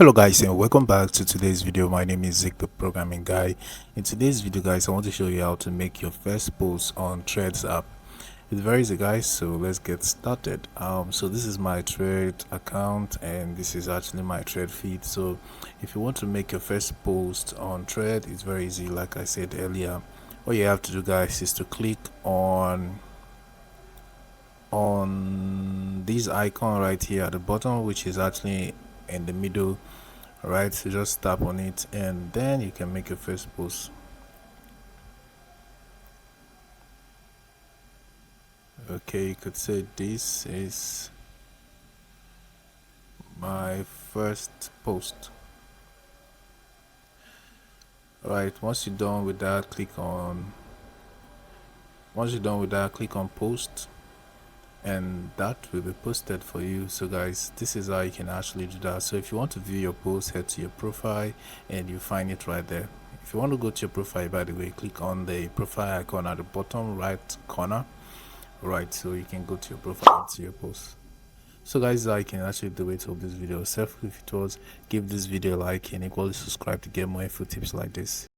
Hello guys and welcome back to today's video. My name is Zeke, the programming guy. In today's video guys, I want to show you how to make your first post on Threads app. It's very easy guys, so let's get started. So this is my Thread account and this is actually my Thread feed. So if you want to make your first post on Thread, it's very easy. Like I said earlier, all you have to do guys is to click on this icon right here at the bottom, which is actually in the middle. Right, so just tap on it and then you can make your first post. Okay, you could say this is my first post. Right, once you're done with that, click on post and that will be posted for you. So guys, this is how you can actually do that. So if you want to view your post, head to your profile and you find it right there. If you want to go to your profile, by the way, click on the profile icon at the bottom right corner. Right, so you can go to your profile and see your post. So guys, I can actually do it. Hope this video was helpful. If it was, give this video a like and equally subscribe to get more info tips like this.